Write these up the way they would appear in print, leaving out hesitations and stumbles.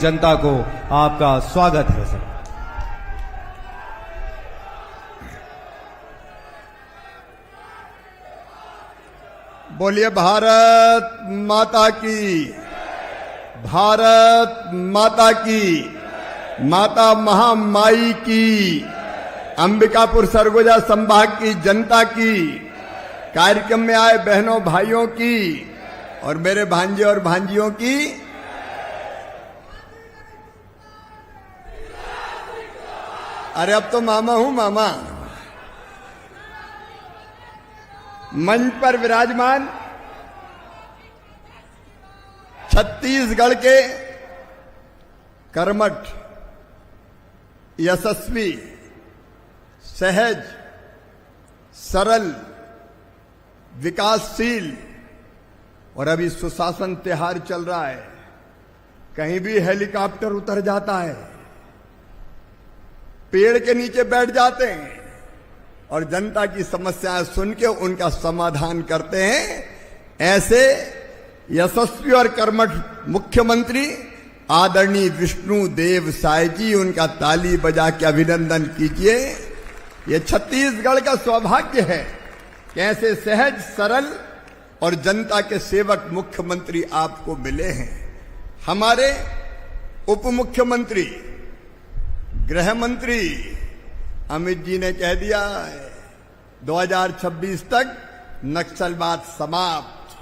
जनता को आपका स्वागत है सर। बोलिए भारत माता की, भारत माता की, माता महामाई की, अंबिकापुर सरगुजा संभाग की जनता की, कार्यक्रम में आए बहनों भाइयों की और मेरे भांजे और भांजियों की अरे अब तो मामा हूं मामा। मंच पर विराजमान छत्तीसगढ़ के कर्मठ, यशस्वी, सहज, सरल, विकासशील और अभी सुशासन त्योहार चल रहा है, कहीं भी हेलीकॉप्टर उतर जाता है, पेड़ के नीचे बैठ जाते हैं और जनता की समस्याएं सुन के उनका समाधान करते हैं। ऐसे यशस्वी और कर्मठ मुख्यमंत्री आदरणीय विष्णु देव साय जी, उनका ताली बजा के अभिनंदन कीजिए। ये छत्तीसगढ़ का सौभाग्य है कि ऐसे सहज, सरल और जनता के सेवक मुख्यमंत्री आपको मिले हैं। हमारे उप मुख्यमंत्री, गृह मंत्री अमित जी ने कह दिया है 2026 तक नक्सलवाद समाप्त,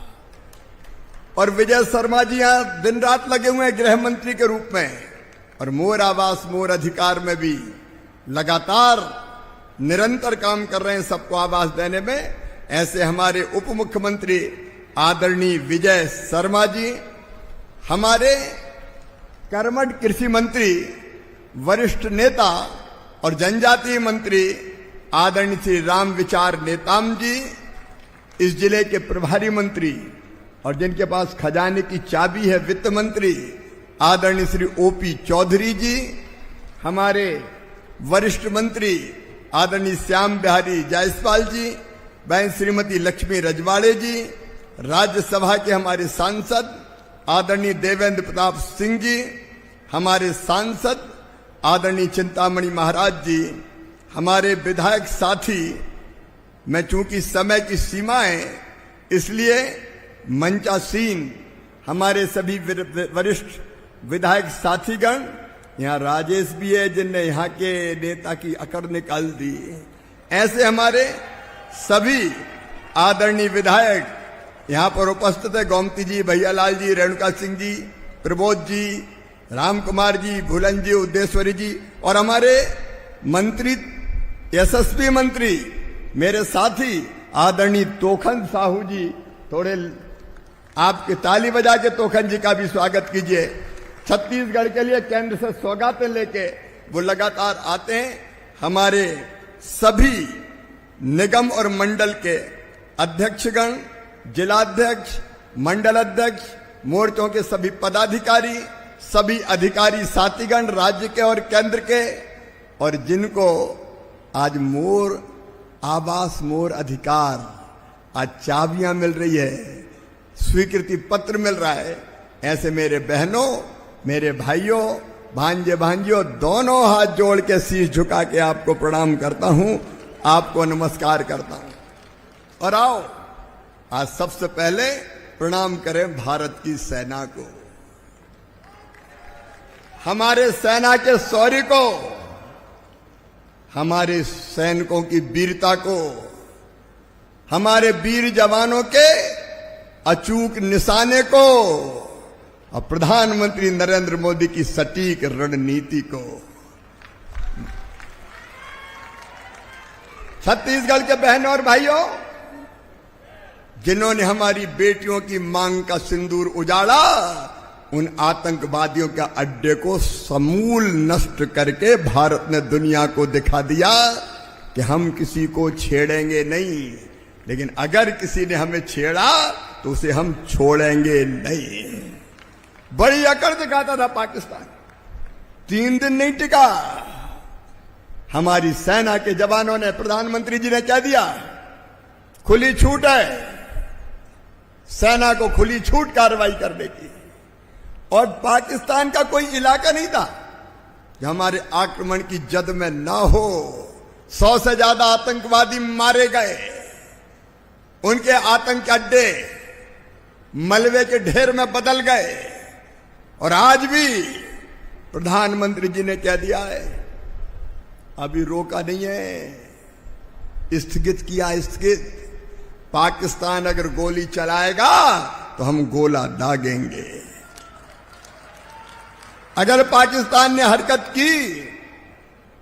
और विजय शर्मा जी यहां दिन रात लगे हुए हैं गृह मंत्री के रूप में, और मोर आवास मोर अधिकार में भी लगातार निरंतर काम कर रहे हैं सबको आवास देने में। ऐसे हमारे उप मुख्यमंत्री आदरणीय विजय शर्मा जी, हमारे कर्मठ कृषि मंत्री, वरिष्ठ नेता और जनजातीय मंत्री आदरणीय श्री राम विचार नेताम जी, इस जिले के प्रभारी मंत्री और जिनके पास खजाने की चाबी है वित्त मंत्री आदरणीय श्री ओपी चौधरी जी, हमारे वरिष्ठ मंत्री आदरणीय श्याम बिहारी जायसवाल जी, बहन श्रीमती लक्ष्मी रजवाड़े जी, राज्यसभा के हमारे सांसद आदरणीय देवेंद्र प्रताप सिंह जी, हमारे सांसद आदरणीय चिंतामणि महाराज जी, हमारे विधायक साथी, मैं चूंकि समय की सीमा है इसलिए मंचासीन हमारे सभी वरिष्ठ विधायक साथीगण, यहाँ राजेश भी है जिनने यहाँ के नेता की अकड़ निकाल दी। ऐसे हमारे सभी आदरणीय विधायक यहाँ पर उपस्थित है, गोमती जी, भैयालाल जी, रेणुका सिंह जी, प्रबोध जी, राम कुमार जी, भूलन जी, उद्देश्वरी जी, और हमारे मंत्री, यशस्वी मंत्री, मेरे साथी आदरणीय तोखन साहू जी, थोड़े आपके ताली बजा के तोखन जी का भी स्वागत कीजिए। छत्तीसगढ़ के लिए केंद्र से सौगातें लेके वो लगातार आते हैं। हमारे सभी निगम और मंडल के अध्यक्षगण, जिलाध्यक्ष, मंडल अध्यक्ष, मोर्चों के सभी पदाधिकारी, सभी अधिकारी साथीगण राज्य के और केंद्र के, और जिनको आज मोर आवास मोर अधिकार आज चाबियां मिल रही है, स्वीकृति पत्र मिल रहा है, ऐसे मेरे बहनों, मेरे भाइयों, भांजे भांजियों, दोनों हाथ जोड़ के शीश झुका के आपको प्रणाम करता हूं, आपको नमस्कार करता हूं। और आओ आज सबसे पहले प्रणाम करें भारत की सेना को, हमारे सेना के शौर्य को, हमारे सैनिकों की वीरता को, हमारे वीर जवानों के अचूक निशाने को, और प्रधानमंत्री नरेंद्र मोदी की सटीक रणनीति को। छत्तीसगढ़ के बहनों और भाइयों, जिन्होंने हमारी बेटियों की मांग का सिंदूर उजाड़ा, उन आतंकवादियों के अड्डे को समूल नष्ट करके भारत ने दुनिया को दिखा दिया कि हम किसी को छेड़ेंगे नहीं, लेकिन अगर किसी ने हमें छेड़ा तो उसे हम छोड़ेंगे नहीं। बड़ी अकड़ दिखाता था पाकिस्तान, 3 दिन नहीं टिका। हमारी सेना के जवानों ने, प्रधानमंत्री जी ने कह दिया खुली छूट है, सेना को खुली छूट कार्रवाई करने की। और पाकिस्तान का कोई इलाका नहीं था कि हमारे आक्रमण की जद में ना हो। 100 से ज्यादा आतंकवादी मारे गए, उनके आतंक अड्डे मलबे के ढेर में बदल गए। और आज भी प्रधानमंत्री जी ने कह दिया है, अभी रोका नहीं है, स्थगित किया, स्थगित। पाकिस्तान अगर गोली चलाएगा तो हम गोला दागेंगे। अगर पाकिस्तान ने हरकत की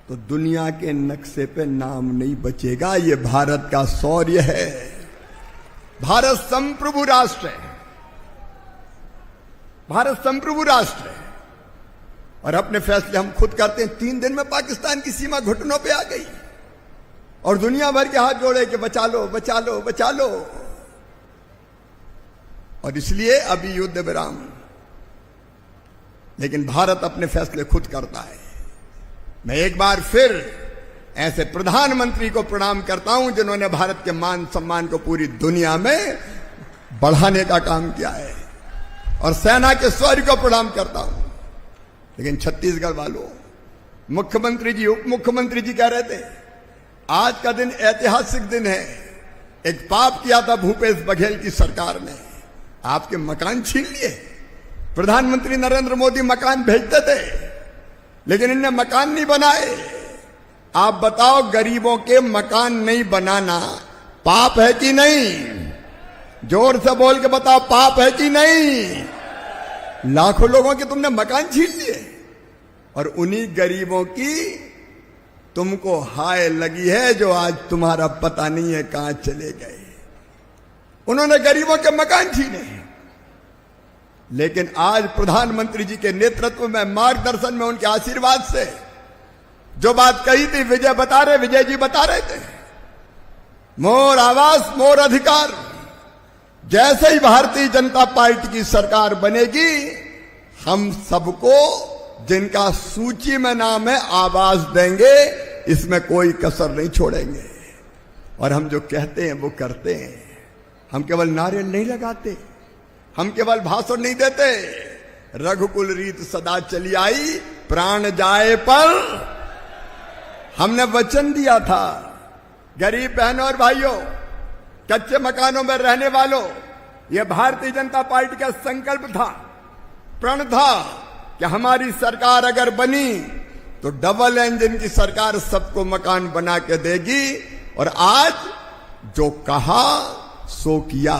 तो दुनिया के नक्शे पे नाम नहीं बचेगा। ये भारत का शौर्य है। भारत संप्रभु राष्ट्र है, भारत संप्रभु राष्ट्र है और अपने फैसले हम खुद करते हैं। 3 दिन में पाकिस्तान की सीमा घुटनों पे आ गई और दुनिया भर के हाथ जोड़े कि बचा लो, बचा लो, बचा लो। और इसलिए अभी युद्ध विराम, लेकिन भारत अपने फैसले खुद करता है। मैं एक बार फिर ऐसे प्रधानमंत्री को प्रणाम करता हूं जिन्होंने भारत के मान सम्मान को पूरी दुनिया में बढ़ाने का काम किया है, और सेना के शौर्य को प्रणाम करता हूं। लेकिन छत्तीसगढ़ वालों, मुख्यमंत्री जी, उप मुख्यमंत्री जी कह रहे थे आज का दिन ऐतिहासिक दिन है। एक पाप किया था भूपेश बघेल की सरकार ने, आपके मकान छीन लिए। प्रधानमंत्री नरेंद्र मोदी मकान भेजते थे, लेकिन इनने मकान नहीं बनाए। आप बताओ, गरीबों के मकान नहीं बनाना पाप है कि नहीं? जोर से बोल के बताओ, पाप है कि नहीं? लाखों लोगों के तुमने मकान छीन लिए और उन्हीं गरीबों की तुमको हाय लगी है जो आज तुम्हारा पता नहीं है कहां चले गए। उन्होंने गरीबों के मकान छीने, लेकिन आज प्रधानमंत्री जी के नेतृत्व में, मार्गदर्शन में, उनके आशीर्वाद से जो बात कही थी विजय जी बता रहे थे, मोर आवास मोर अधिकार। जैसे ही भारतीय जनता पार्टी की सरकार बनेगी, हम सबको जिनका सूची में नाम है आवास देंगे, इसमें कोई कसर नहीं छोड़ेंगे। और हम जो कहते हैं वो करते हैं। हम केवल नारे नहीं लगाते, हम केवल भाषण नहीं देते। रघुकुल रीत सदा चली आई, प्राण जाए पर। हमने वचन दिया था, गरीब बहनों और भाइयों, कच्चे मकानों में रहने वालों, यह भारतीय जनता पार्टी का संकल्प था, प्रण था कि हमारी सरकार अगर बनी तो डबल इंजन की सरकार सबको मकान बना के देगी। और आज जो कहा सो किया,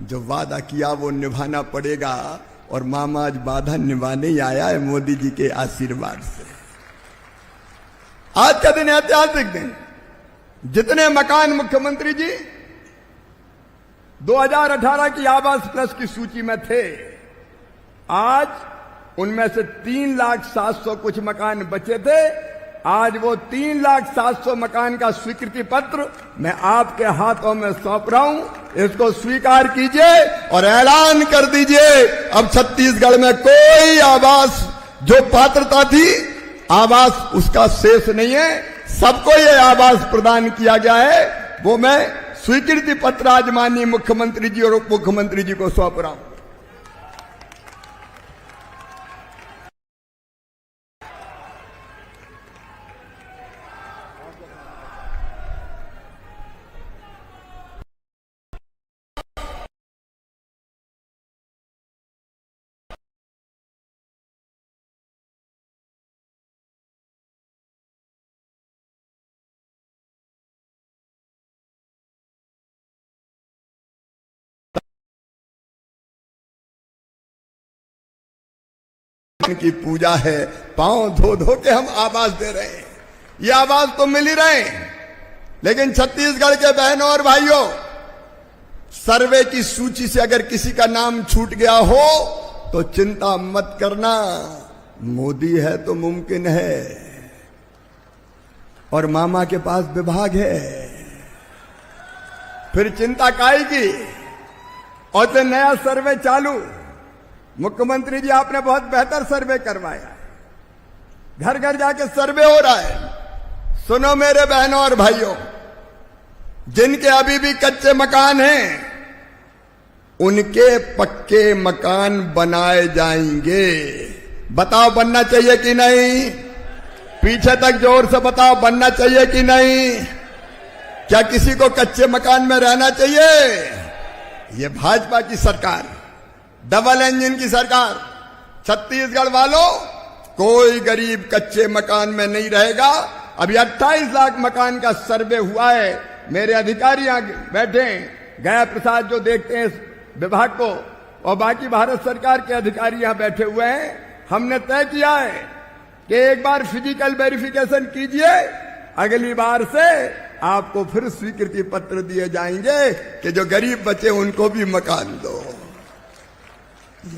जो वादा किया वो निभाना पड़ेगा। और मामा आज बाधा निभाने ही आया है मोदी जी के आशीर्वाद से। आज का दिन ऐतिहासिक दिन। जितने मकान मुख्यमंत्री जी 2018 की आवास प्लस की सूची में थे, आज उनमें से 3,07,000 कुछ मकान बचे थे। आज वो 3,07,000 मकान का स्वीकृति पत्र मैं आपके हाथों में सौंप रहा हूं। इसको स्वीकार कीजिए और ऐलान कर दीजिए, अब छत्तीसगढ़ में कोई आवास जो पात्रता थी, आवास उसका शेष नहीं है। सबको ये आवास प्रदान किया गया है। वो मैं स्वीकृति पत्र आज माननीय मुख्यमंत्री जी और उप मुख्यमंत्री जी को सौंप रहा हूं। की पूजा है, पांव धो धो के हम आवाज दे रहे हैं। ये आवाज तो मिल ही रहे हैं, लेकिन छत्तीसगढ़ के बहनों और भाइयों, सर्वे की सूची से अगर किसी का नाम छूट गया हो तो चिंता मत करना, मोदी है तो मुमकिन है और मामा के पास विभाग है। फिर चिंता काएगी। और तो नया सर्वे चालू। मुख्यमंत्री जी आपने बहुत बेहतर सर्वे करवाया है, घर घर जाके सर्वे हो रहा है। सुनो मेरे बहनों और भाइयों, जिनके अभी भी कच्चे मकान हैं उनके पक्के मकान बनाए जाएंगे। बताओ बनना चाहिए कि नहीं? पीछे तक जोर से बताओ बनना चाहिए कि नहीं? क्या किसी को कच्चे मकान में रहना चाहिए? ये भाजपा की सरकार, डबल इंजन की सरकार, छत्तीसगढ़ वालों, कोई गरीब कच्चे मकान में नहीं रहेगा। अभी 28 लाख मकान का सर्वे हुआ है। मेरे अधिकारी यहां बैठे हैं, गया प्रसाद जो देखते हैं इस विभाग को, और बाकी भारत सरकार के अधिकारी यहां बैठे हुए हैं। हमने तय किया है कि एक बार फिजिकल वेरिफिकेशन कीजिए, अगली बार से आपको फिर स्वीकृति पत्र दिए जाएंगे कि जो गरीब बचे उनको भी मकान दो।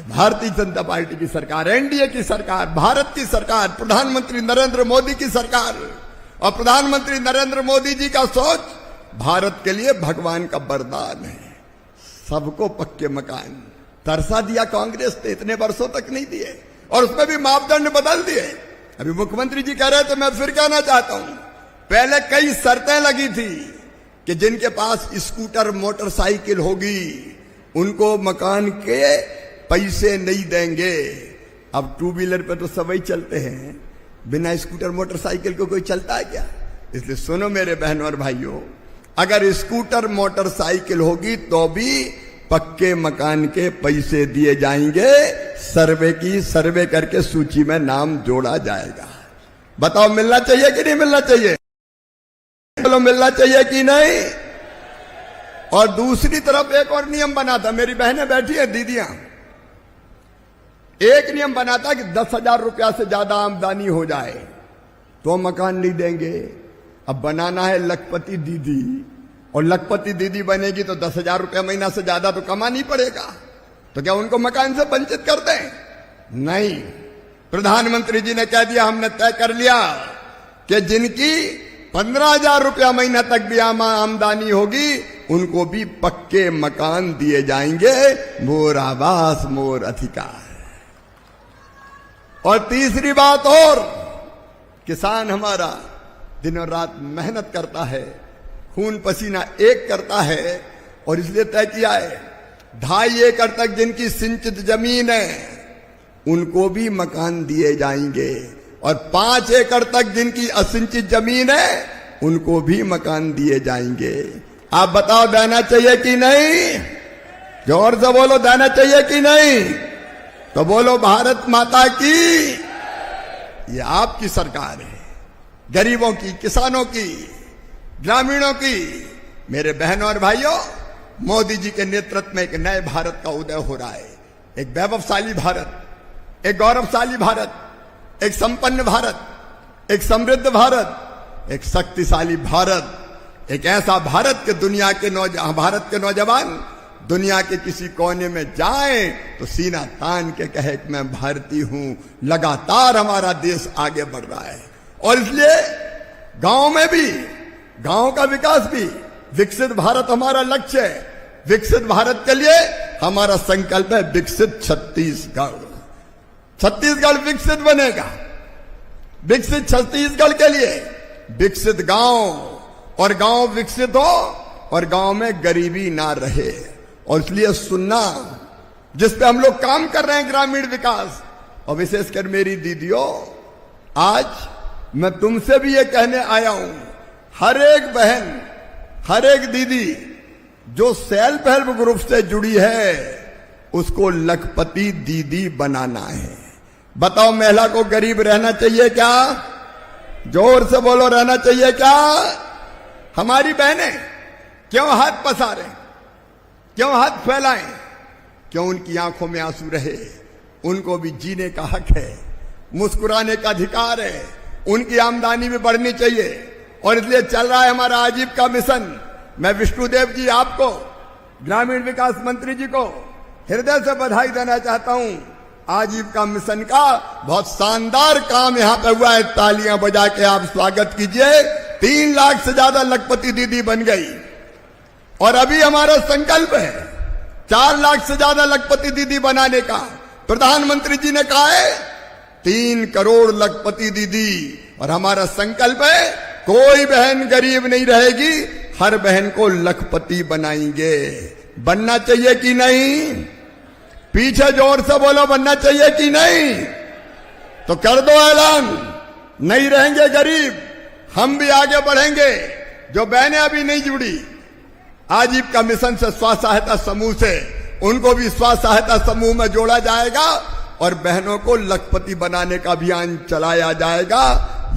भारतीय जनता पार्टी की सरकार, एनडीए की सरकार, भारत की सरकार, प्रधानमंत्री नरेंद्र मोदी की सरकार, और प्रधानमंत्री नरेंद्र मोदी जी का सोच भारत के लिए भगवान का वरदान है। सबको पक्के मकान तरसा दिया कांग्रेस ने, इतने वर्षों तक नहीं दिए, और उसमें भी मापदंड बदल दिए। अभी मुख्यमंत्री जी कह रहे थे, मैं फिर कहना चाहता हूं, पहले कई शर्तें लगी थी कि जिनके पास स्कूटर मोटरसाइकिल होगी उनको मकान के पैसे नहीं देंगे। अब टू व्हीलर पे तो सभी चलते हैं, बिना स्कूटर मोटरसाइकिल को कोई चलता है क्या? इसलिए सुनो मेरे बहनों और भाइयों, अगर स्कूटर मोटरसाइकिल होगी तो भी पक्के मकान के पैसे दिए जाएंगे। सर्वे करके सूची में नाम जोड़ा जाएगा। बताओ मिलना चाहिए कि नहीं मिलना चाहिए? बोलो मिलना चाहिए कि नहीं? और दूसरी तरफ एक और नियम बना था, मेरी बहनें बैठी है, दीदियां, एक नियम बना था कि 10,000 रुपया से ज्यादा आमदनी हो जाए तो मकान नहीं देंगे। अब बनाना है लखपति दीदी, और लखपति दीदी बनेगी तो 10,000 रुपया महीना से ज्यादा तो कमाना ही पड़ेगा। तो क्या उनको मकान से वंचित कर दें? नहीं। प्रधानमंत्री जी ने कह दिया, हमने तय कर लिया कि जिनकी 15,000 रुपया महीना तक भी आमदनी होगी उनको भी पक्के मकान दिए जाएंगे। मोर आवास मोर अधिकार। और तीसरी बात और, किसान हमारा दिनों रात मेहनत करता है, खून पसीना एक करता है, और इसलिए तय किया है 2.5 एकड़ तक जिनकी सिंचित जमीन है उनको भी मकान दिए जाएंगे, और 5 एकड़ तक जिनकी असिंचित जमीन है उनको भी मकान दिए जाएंगे। आप बताओ देना चाहिए कि नहीं? जोर से बोलो, देना चाहिए कि नहीं? तो बोलो भारत माता की। ये आपकी सरकार है, गरीबों की, किसानों की, ग्रामीणों की। मेरे बहनों और भाइयों, मोदी जी के नेतृत्व में एक नए भारत का उदय हो रहा है। एक वैभवशाली भारत, एक गौरवशाली भारत, एक संपन्न भारत, एक समृद्ध भारत, एक शक्तिशाली भारत, एक ऐसा भारत के भारत के नौजवान दुनिया के किसी कोने में जाएं तो सीना तान के कहे कि मैं भारतीय हूं। लगातार हमारा देश आगे बढ़ रहा है, और इसलिए गांव में भी, गांव का विकास भी, विकसित भारत हमारा लक्ष्य है। विकसित भारत के लिए हमारा संकल्प है विकसित छत्तीसगढ़। छत्तीसगढ़ विकसित बनेगा। विकसित छत्तीसगढ़ के लिए विकसित गांव, और गांव विकसित हो और गांव में गरीबी ना रहे। और इसलिए सुनना, जिस पे हम लोग काम कर रहे हैं, ग्रामीण विकास, और विशेषकर मेरी दीदियों, आज मैं तुमसे भी ये कहने आया हूं, हर एक बहन, हर एक दीदी जो सेल्फ हेल्प ग्रुप से जुड़ी है उसको लखपति दीदी बनाना है। बताओ महिला को गरीब रहना चाहिए क्या? जोर से बोलो, रहना चाहिए क्या? हमारी बहनें क्यों हाथ पसारें, क्यों हाथ फैलाएं, क्यों उनकी आंखों में आंसू रहे? उनको भी जीने का हक है, मुस्कुराने का अधिकार है, उनकी आमदनी भी बढ़नी चाहिए। और इसलिए चल रहा है हमारा आजीविका मिशन। मैं विष्णुदेव जी आपको, ग्रामीण विकास मंत्री जी को हृदय से बधाई देना चाहता हूं। आजीविका मिशन का बहुत शानदार काम यहां पे हुआ है। तालियां बजा के आप स्वागत कीजिए। 3 लाख से ज्यादा लखपति दीदी बन गई, और अभी हमारा संकल्प है 4 लाख से ज्यादा लखपति दीदी बनाने का। प्रधानमंत्री जी ने कहा है 3 करोड़ लखपति दीदी, और हमारा संकल्प है कोई बहन गरीब नहीं रहेगी, हर बहन को लखपति बनाएंगे। बनना चाहिए कि नहीं? पीछे जोर से बोलो, बनना चाहिए कि नहीं? तो कर दो ऐलान, नहीं रहेंगे गरीब, हम भी आगे बढ़ेंगे। जो बहनें अभी नहीं जुड़ी आजीविका मिशन से, स्व सहायता समूह से, उनको भी स्व सहायता समूह में जोड़ा जाएगा और बहनों को लखपति बनाने का अभियान चलाया जाएगा।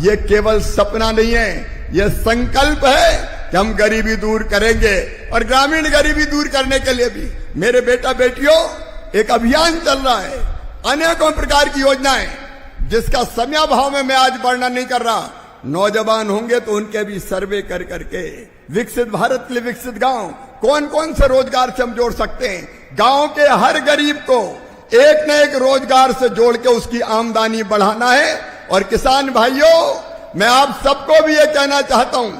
ये केवल सपना नहीं है, ये संकल्प है कि हम गरीबी दूर करेंगे। और ग्रामीण गरीबी दूर करने के लिए भी मेरे बेटा बेटियों एक अभियान चल रहा है, अनेकों प्रकार की योजनाएं, जिसका समयाभाव में मैं आज वर्णन नहीं कर रहा। नौजवान होंगे तो उनके भी सर्वे कर करके विकसित भारत के लिए विकसित गांव, कौन कौन से रोजगार से हम जोड़ सकते हैं, गांव के हर गरीब को एक न एक रोजगार से जोड़ के उसकी आमदनी बढ़ाना है। और किसान भाइयों, मैं आप सबको भी ये कहना चाहता हूं,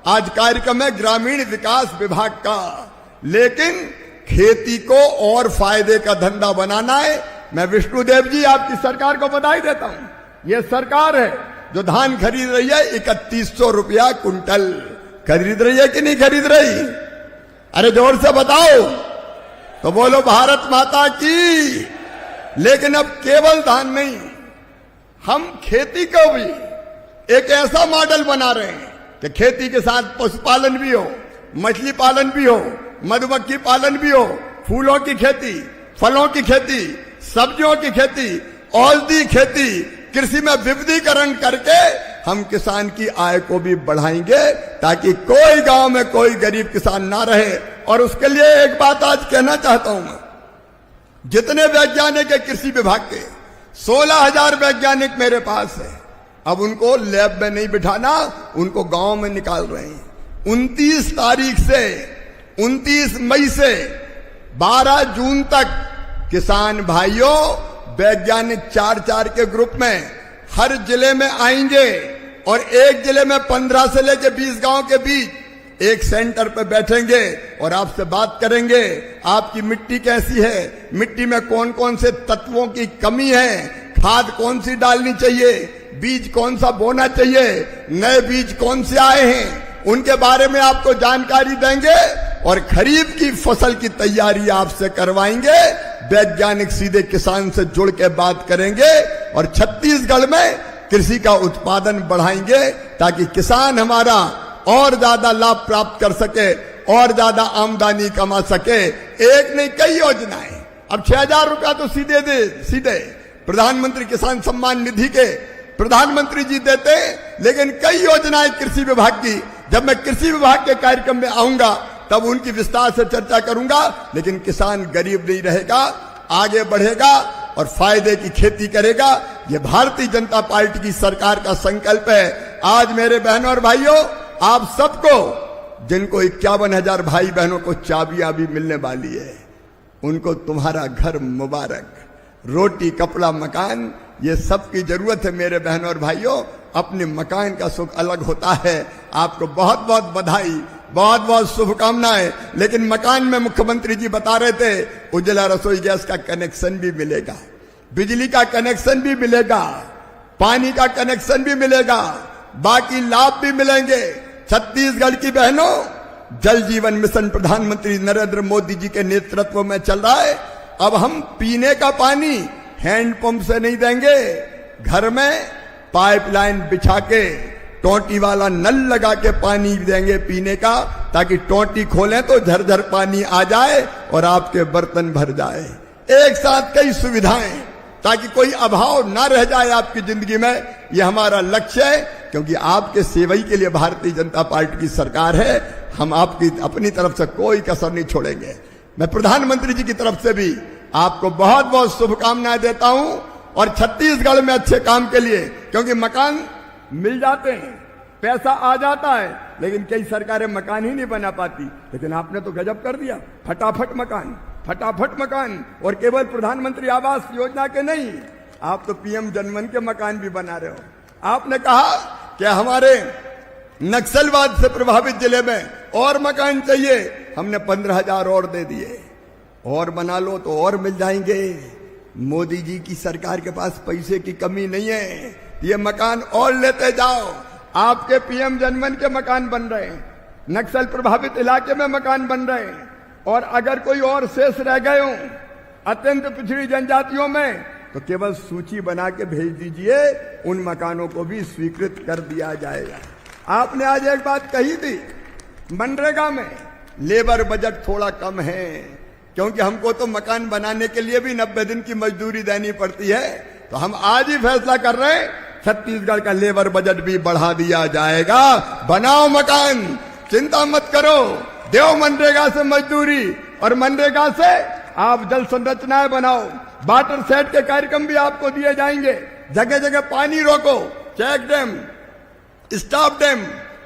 आज कार्यक्रम है ग्रामीण विकास विभाग का, लेकिन खेती को और फायदे का धंधा बनाना है। मैं विष्णुदेव जी आपकी सरकार को बधाई देता हूं। ये सरकार है जो धान खरीद रही है 3100 रुपया कुंटल। खरीद रही है कि नहीं खरीद रही? अरे जोर से बताओ तो बोलो भारत माता की। लेकिन अब केवल धान नहीं, हम खेती को भी एक ऐसा मॉडल बना रहे हैं कि खेती के साथ पशुपालन भी हो, मछली पालन भी हो, मधुमक्खी पालन भी हो, फूलों की खेती, फलों की खेती, सब्जियों की खेती, औषधि खेती, कृषि में विविधीकरण करके हम किसान की आय को भी बढ़ाएंगे, ताकि कोई गांव में कोई गरीब किसान ना रहे। और उसके लिए एक बात आज कहना चाहता हूं मैं, जितने वैज्ञानिक है कृषि विभाग के, 16,000 वैज्ञानिक मेरे पास है। अब उनको लैब में नहीं बिठाना, उनको गांव में निकाल रहे हैं। 29 तारीख से 29 मई से 12 जून तक किसान भाइयों वैज्ञानिक 4-4 के ग्रुप में हर जिले में आएंगे और एक जिले में 15 से लेकर 20 गांव के बीच एक सेंटर पे बैठेंगे और आपसे बात करेंगे। आपकी मिट्टी कैसी है, मिट्टी में कौन कौन से तत्वों की कमी है, खाद कौन सी डालनी चाहिए, बीज कौन सा बोना चाहिए, नए बीज कौन से आए हैं, उनके बारे में आपको जानकारी देंगे और खरीफ की फसल की तैयारी आपसे करवाएंगे। वैज्ञानिक सीधे किसान से जुड़ के बात करेंगे और छत्तीसगढ़ में कृषि का उत्पादन बढ़ाएंगे, ताकि किसान हमारा और ज्यादा लाभ प्राप्त कर सके और ज्यादा आमदनी कमा सके। एक नहीं कई योजनाएं। अब 6,000 रुपया तो सीधे प्रधानमंत्री किसान सम्मान निधि के प्रधानमंत्री जी देते, लेकिन कई योजनाएं कृषि विभाग की, जब मैं कृषि विभाग के कार्यक्रम में आऊंगा तब उनकी विस्तार से चर्चा करूंगा। लेकिन किसान गरीब नहीं रहेगा, आगे बढ़ेगा और फायदे की खेती करेगा। यह भारतीय जनता पार्टी की सरकार का संकल्प है। आज मेरे बहनों और भाइयों, आप सबको, जिनको 51,000 भाई बहनों को चाबियां भी मिलने वाली है, उनको तुम्हारा घर मुबारक। रोटी, कपड़ा, मकान, ये सब की जरूरत है मेरे बहनों और भाइयों। अपने मकान का सुख अलग होता है। आपको बहुत बहुत बधाई, बहुत बहुत शुभकामनाएं। लेकिन मकान में मुख्यमंत्री जी बता रहे थे, उज्ज्वला रसोई गैस का कनेक्शन भी मिलेगा, बिजली का कनेक्शन भी मिलेगा, पानी का कनेक्शन भी मिलेगा, बाकी लाभ भी मिलेंगे। छत्तीसगढ़ की बहनों, जल जीवन मिशन प्रधानमंत्री नरेंद्र मोदी जी के नेतृत्व में चल रहा है। अब हम पीने का पानी हैंडपंप से नहीं देंगे, घर में पाइपलाइन बिछा के टोंटी वाला नल लगा के पानी देंगे पीने का, ताकि टोंटी खोलें तो झरझर पानी आ जाए और आपके बर्तन भर जाए। एक साथ कई सुविधाएं, ताकि कोई अभाव ना रह जाए आपकी जिंदगी में। यह हमारा लक्ष्य है, क्योंकि आपके सेवई के लिए भारतीय जनता पार्टी की सरकार है। हम आपकी अपनी तरफ से कोई कसर नहीं छोड़ेंगे। मैं प्रधानमंत्री जी की तरफ से भी आपको बहुत बहुत शुभकामनाएं देता हूं। और छत्तीसगढ़ में अच्छे काम के लिए, क्योंकि मकान मिल जाते हैं, पैसा आ जाता है, लेकिन कई सरकारें मकान ही नहीं बना पाती। लेकिन आपने तो गजब कर दिया, फटाफट मकान, फटाफट मकान। और केवल प्रधानमंत्री आवास योजना के नहीं, आप तो पीएम जनमन के मकान भी बना रहे हो। आपने कहा कि हमारे नक्सलवाद से प्रभावित जिले में और मकान चाहिए, हमने 15,000 और दे दिए। और बना लो तो और मिल जाएंगे। मोदी जी की सरकार के पास पैसे की कमी नहीं है, ये मकान और लेते जाओ। आपके पीएम जनमन के मकान बन रहे हैं, नक्सल प्रभावित इलाके में मकान बन रहे हैं, और अगर कोई और शेष रह गए हों अत्यंत पिछड़ी जनजातियों में तो केवल सूची बना के भेज दीजिए, उन मकानों को भी स्वीकृत कर दिया जाएगा। आपने आज एक बात कही थी, मनरेगा में लेबर बजट थोड़ा कम है, क्योंकि हमको तो मकान बनाने के लिए भी 90 दिन की मजदूरी देनी पड़ती है। तो हम आज ही फैसला कर रहे हैं, छत्तीसगढ़ का लेबर बजट भी बढ़ा दिया जाएगा। बनाओ मकान, चिंता मत करो, देव मनरेगा से मजदूरी, और मनरेगा से आप जल संरचनाएं बनाओ, वाटर सेट के कार्यक्रम भी आपको दिए जाएंगे। जगह जगह पानी रोको, चेक डैम, स्टॉप डैम,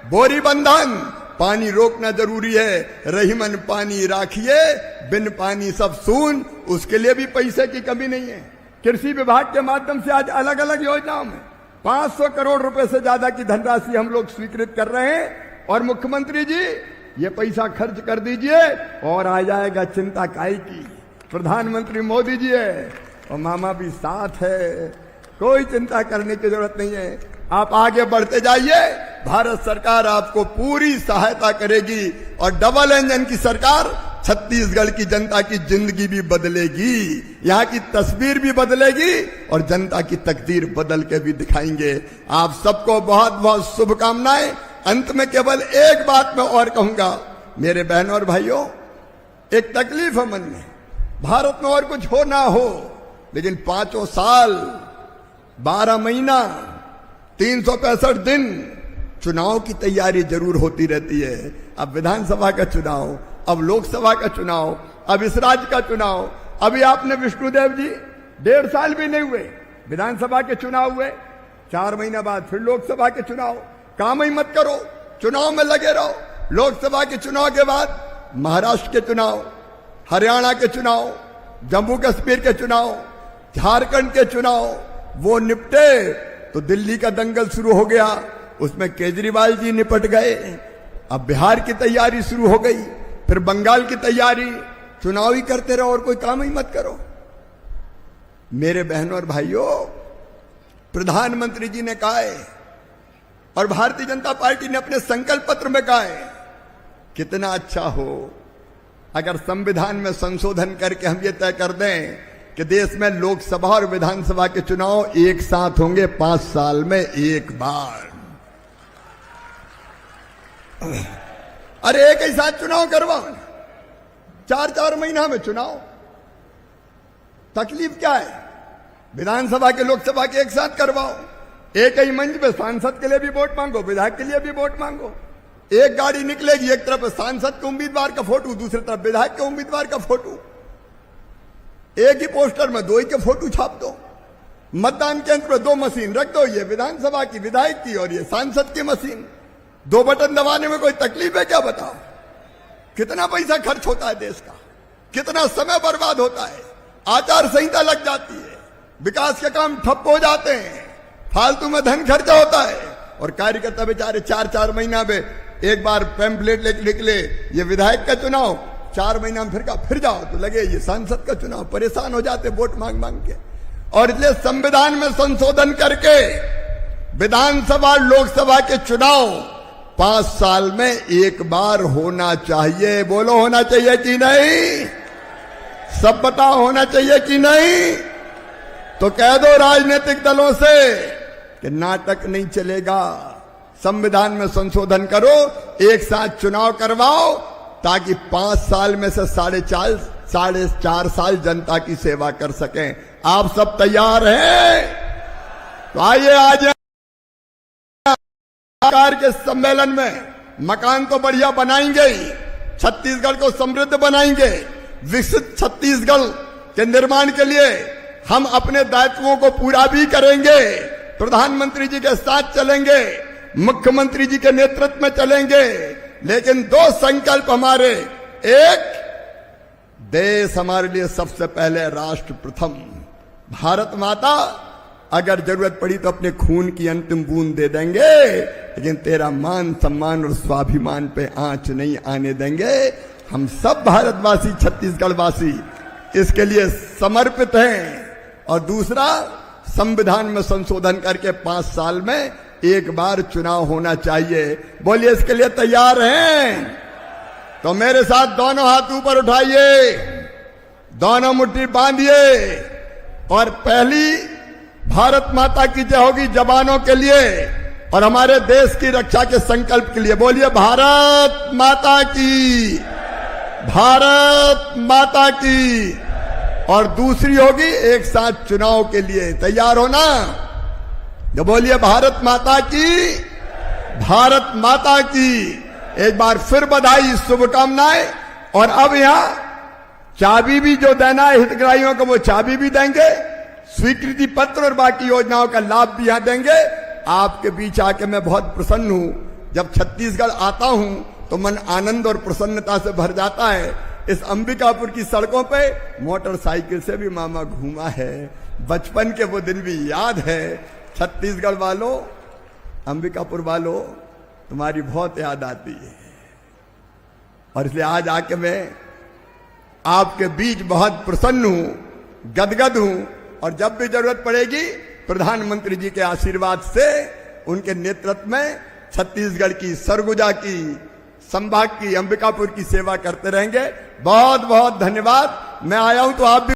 बोरी बंधन, पानी रोकना जरूरी है। रहीमन पानी राखिए, बिन पानी सब सून, उसके लिए भी पैसे की कमी नहीं है। कृषि विभाग के माध्यम से आज अलग अलग योजनाओं में 500 करोड़ रुपए से ज्यादा की धनराशि हम लोग स्वीकृत कर रहे हैं। और मुख्यमंत्री जी ये पैसा खर्च कर दीजिए और आ जाएगा, चिंता काहे की। प्रधानमंत्री मोदी जी है और मामा भी साथ है, कोई चिंता करने की जरूरत नहीं है। आप आगे बढ़ते जाइए, भारत सरकार आपको पूरी सहायता करेगी और डबल इंजन की सरकार छत्तीसगढ़ की जनता की जिंदगी भी बदलेगी, यहाँ की तस्वीर भी बदलेगी और जनता की तकदीर बदल के भी दिखाएंगे। आप सबको बहुत बहुत शुभकामनाएं। अंत में केवल एक बात मैं और कहूंगा, मेरे बहनों और भाइयों, एक तकलीफ है मन में, भारत में और कुछ हो ना हो, लेकिन 5 साल 12 महीना 365 दिन चुनाव की तैयारी जरूर होती रहती है। अब विधानसभा का चुनाव, अब लोकसभा का चुनाव, अब इस राज्य का चुनाव। अभी आपने विष्णुदेव जी 1.5 साल भी नहीं हुए, विधानसभा के चुनाव हुए, 4 महीना बाद फिर लोकसभा के चुनाव। काम ही मत करो, चुनाव में लगे रहो। लोकसभा के चुनाव के बाद महाराष्ट्र के चुनाव, हरियाणा के चुनाव, जम्मू कश्मीर के चुनाव, झारखंड के चुनाव, वो निपटे तो दिल्ली का दंगल शुरू हो गया, उसमें केजरीवाल जी निपट गए। अब बिहार की तैयारी शुरू हो गई, फिर बंगाल की तैयारी। चुनाव ही करते रहो और कोई काम ही मत करो। मेरे बहनों और भाइयों, प्रधानमंत्री जी ने कहा है और भारतीय जनता पार्टी ने अपने संकल्प पत्र में कहा है, कितना अच्छा हो अगर संविधान में संशोधन करके हम ये तय कर दें कि देश में लोकसभा और विधानसभा के चुनाव एक साथ होंगे 5 साल में एक बार। अरे एक ही साथ चुनाव करवाओ, 4-4 महीना में चुनाव। तकलीफ क्या है? विधानसभा के लोकसभा के एक साथ करवाओ, एक ही मंच पे सांसद के लिए भी वोट मांगो, विधायक के लिए भी वोट मांगो। एक गाड़ी निकलेगी, एक तरफ सांसद के उम्मीदवार का फोटो, दूसरी तरफ विधायक के उम्मीदवार का फोटो। एक ही पोस्टर में 2 ही के फोटो छाप दो। मतदान केंद्र पर 2 मशीन रख दो, ये विधानसभा की, विधायक की, और ये सांसद की मशीन। 2 बटन दबाने में कोई तकलीफ है क्या? बताओ। कितना पैसा खर्च होता है देश का, कितना समय बर्बाद होता है, आचार संहिता लग जाती है, विकास के काम ठप हो जाते हैं, फालतू में धन खर्चा होता है, और कार्यकर्ता बेचारे 4-4 महीना में एक बार पैम्पलेट लेके निकले, ये विधायक का चुनाव, 4 महीना में फिर जाओ तो लगे ये सांसद का चुनाव। परेशान हो जाते वोट मांग मांग के। और इसलिए संविधान में संशोधन करके विधानसभा लोकसभा के चुनाव 5 साल में एक बार होना चाहिए। बोलो, होना चाहिए कि नहीं? सब बताओ, होना चाहिए कि नहीं? तो कह दो राजनीतिक दलों से कि नाटक नहीं चलेगा, संविधान में संशोधन करो, एक साथ चुनाव करवाओ, ताकि 5 साल में से 4.5 साल जनता की सेवा कर सकें। आप सब तैयार हैं? तो आइए आज सरकार के सम्मेलन में मकान तो बढ़िया बनाएंगे ही, छत्तीसगढ़ को समृद्ध बनाएंगे। विकसित छत्तीसगढ़ के निर्माण के लिए हम अपने दायित्वों को पूरा भी करेंगे। प्रधानमंत्री जी के साथ चलेंगे, मुख्यमंत्री जी के नेतृत्व में चलेंगे, लेकिन 2 संकल्प हमारे। एक, देश हमारे लिए सबसे पहले, राष्ट्र प्रथम। भारत माता अगर जरूरत पड़ी तो अपने खून की अंतिम बूंद दे देंगे, लेकिन तेरा मान सम्मान और स्वाभिमान पे आंच नहीं आने देंगे। हम सब भारतवासी, छत्तीसगढ़वासी इसके लिए समर्पित हैं। और दूसरा, संविधान में संशोधन करके 5 साल में एक बार चुनाव होना चाहिए। बोलिए, इसके लिए तैयार हैं? तो मेरे साथ दोनों हाथ ऊपर उठाइए, दोनों मुट्ठी बांधिए और पहली भारत माता की जय होगी जवानों के लिए और हमारे देश की रक्षा के संकल्प के लिए। बोलिए भारत माता की, भारत माता की। और दूसरी होगी एक साथ चुनाव के लिए। तैयार हो ना? जो बोलिए भारत माता की, भारत माता की। एक बार फिर बधाई, शुभकामनाएं। और अब यहां चाबी भी जो देना है हितग्राहियों को, वो चाबी भी देंगे, स्वीकृति पत्र और बाकी योजनाओं का लाभ भी यहां देंगे। आपके बीच आके मैं बहुत प्रसन्न हूं। जब छत्तीसगढ़ आता हूं तो मन आनंद और प्रसन्नता से भर जाता है। इस अंबिकापुर की सड़कों पे मोटरसाइकिल से भी मामा घूमा है, बचपन के वो दिन भी याद है। छत्तीसगढ़ वालों, अंबिकापुर वालों, तुम्हारी बहुत याद आती है और इसलिए आज आके मैं आपके बीच बहुत प्रसन्न हूं, गदगद हूं। और जब भी जरूरत पड़ेगी प्रधानमंत्री जी के आशीर्वाद से, उनके नेतृत्व में छत्तीसगढ़ की, सरगुजा की, संभाग की, अंबिकापुर की सेवा करते रहेंगे। बहुत बहुत धन्यवाद। मैं आया हूं तो आप भी